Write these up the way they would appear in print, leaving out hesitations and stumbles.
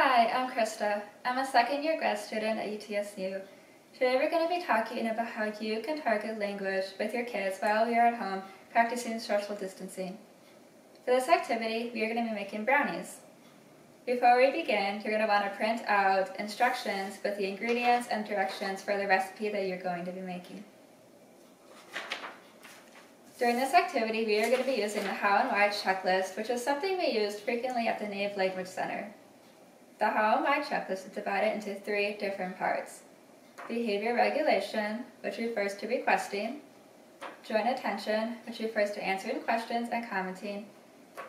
Hi, I'm Krista. I'm a second-year grad student at UTSU. Today we're going to be talking about how you can target language with your kids while we are at home practicing social distancing. For this activity, we are going to be making brownies. Before we begin, you're going to want to print out instructions with the ingredients and directions for the recipe that you're going to be making. During this activity, we are going to be using the How and Why checklist, which is something we used frequently at the Native Language Center. The How and Why checklist is divided into 3 different parts: behavior regulation, which refers to requesting; joint attention, which refers to answering questions and commenting;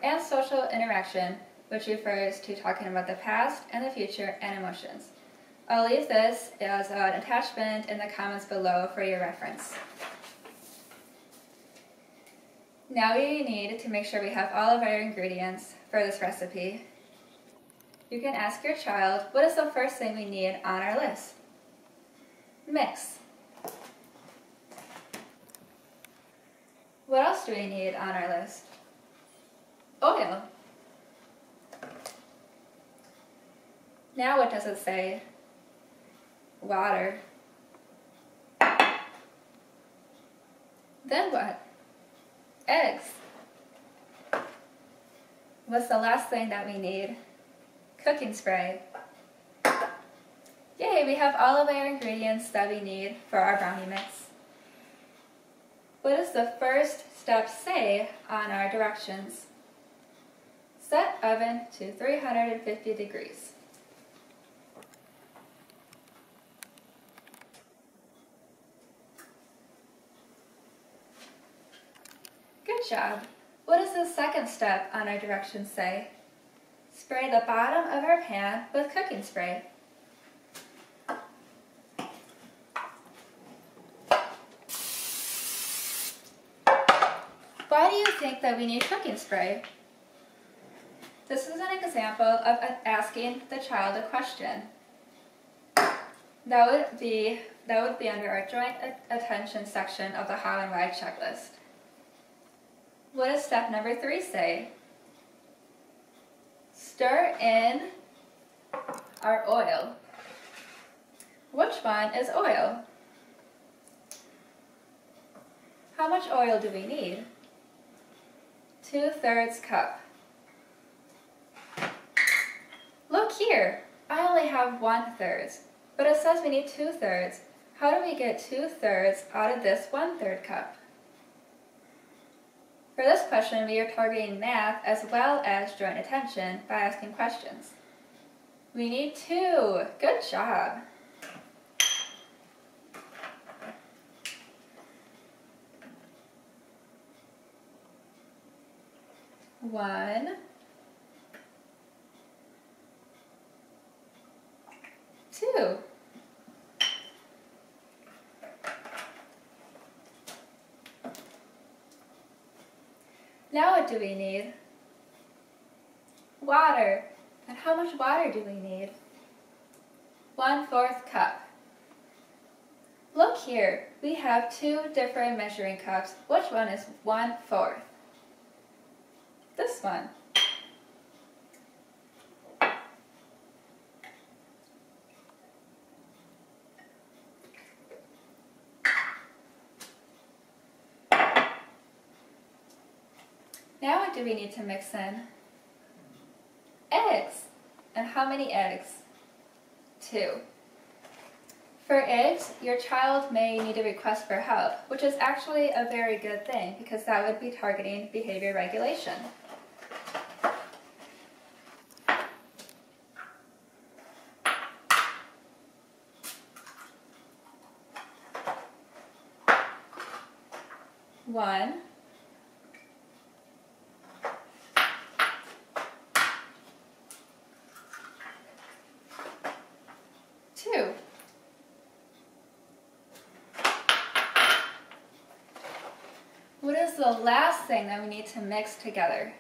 and social interaction, which refers to talking about the past and the future and emotions. I'll leave this as an attachment in the comments below for your reference. Now we need to make sure we have all of our ingredients for this recipe. You can ask your child, what is the first thing we need on our list? Mix. What else do we need on our list? Oil. Now what does it say? Water. Then what? Eggs. What's the last thing that we need? Cooking spray. Yay, we have all of our ingredients that we need for our brownie mix. What does the first step say on our directions? Set oven to 350 degrees. Good job. What does the second step on our directions say? Spray the bottom of our pan with cooking spray. Why do you think that we need cooking spray? This is an example of asking the child a question. That would be under our joint attention section of the How and Why checklist. What does step number 3 say? Stir in our oil. Which one is oil? How much oil do we need? 2/3 cup. Look here, I only have 1/3, but it says we need 2/3. How do we get 2/3 out of this 1/3 cup? For this question, we are targeting math as well as joint attention by asking questions. We need 2. Good job. One, 2. Now what do we need? Water. And how much water do we need? 1/4 cup. Look here, we have 2 different measuring cups. Which one is 1/4? This one. Now what do we need to mix in? Eggs. And how many eggs? 2. For eggs, your child may need a request for help, which is actually a very good thing because that would be targeting behavior regulation. One, 2. What is the last thing that we need to mix together?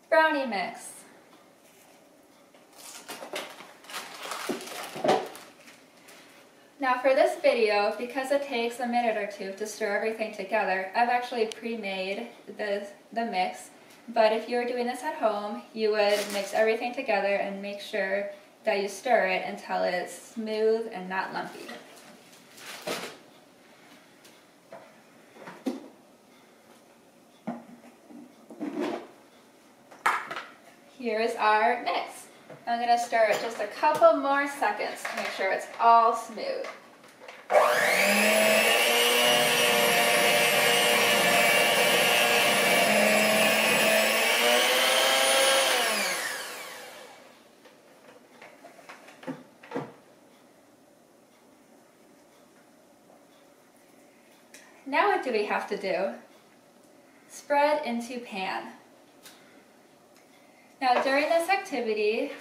Brownie mix. Now for this video, because it takes a minute or two to stir everything together, I've actually pre-made the mix But if you were doing this at home, you would mix everything together and make sure that you stir it until it's smooth and not lumpy. Here's our mix. I'm going to stir it just a couple more seconds to make sure it's all smooth. Now what do we have to do? Spread into pan. Now during this activity,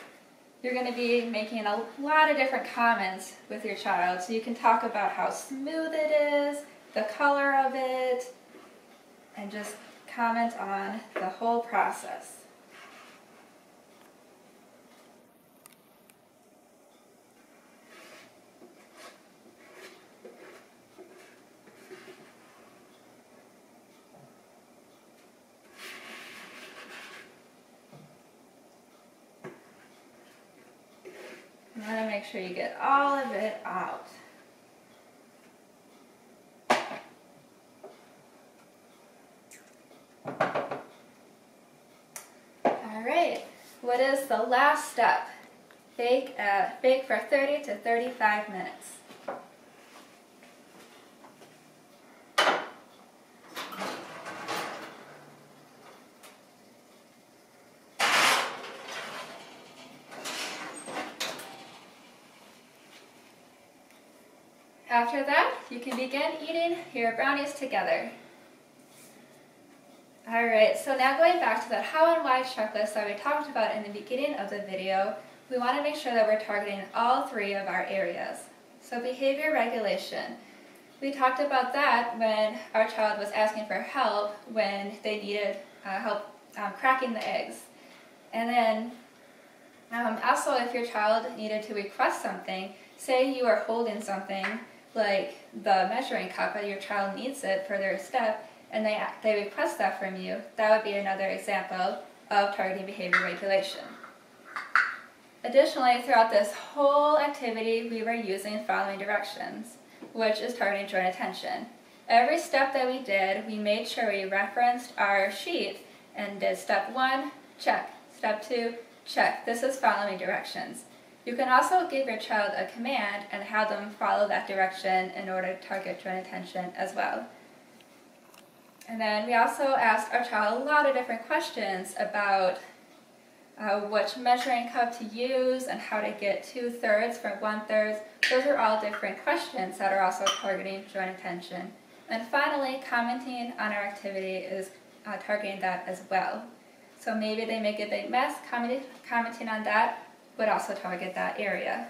you're going to be making a lot of different comments with your child. So you can talk about how smooth it is, the color of it, and just comment on the whole process. You want to make sure you get all of it out. Alright, what is the last step? Bake for 30 to 35 minutes. After that, you can begin eating your brownies together. Alright, so now going back to that how and why checklist that we talked about in the beginning of the video, we want to make sure that we're targeting all three of our areas. So behavior regulation. We talked about that when our child was asking for help when they needed help cracking the eggs. And then also if your child needed to request something, say you are holding something like the measuring cup, but your child needs it for their step, and they request that from you, that would be another example of targeting behavior regulation. Additionally, throughout this whole activity, we were using following directions, which is targeting joint attention. Every step that we did, we made sure we referenced our sheet and did step 1, check, step 2, check. This is following directions. You can also give your child a command and have them follow that direction in order to target joint attention as well. And then we also asked our child a lot of different questions about which measuring cup to use and how to get 2/3 from 1/3. Those are all different questions that are also targeting joint attention. And finally, commenting on our activity is targeting that as well. So maybe they make a big mess, commenting on that would also target that area.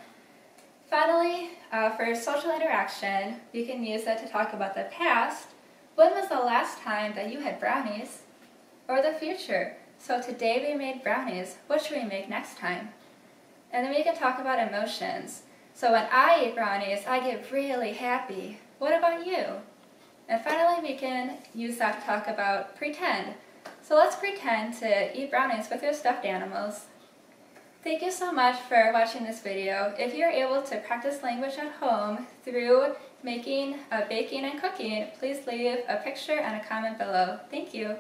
Finally, for social interaction, we can use that to talk about the past. When was the last time that you had brownies? Or the future? So today we made brownies. What should we make next time? And then we can talk about emotions. So when I eat brownies, I get really happy. What about you? And finally, we can use that to talk about pretend. So let's pretend to eat brownies with your stuffed animals. Thank you so much for watching this video. If you're able to practice language at home through making, baking, and cooking, please leave a picture and a comment below. Thank you.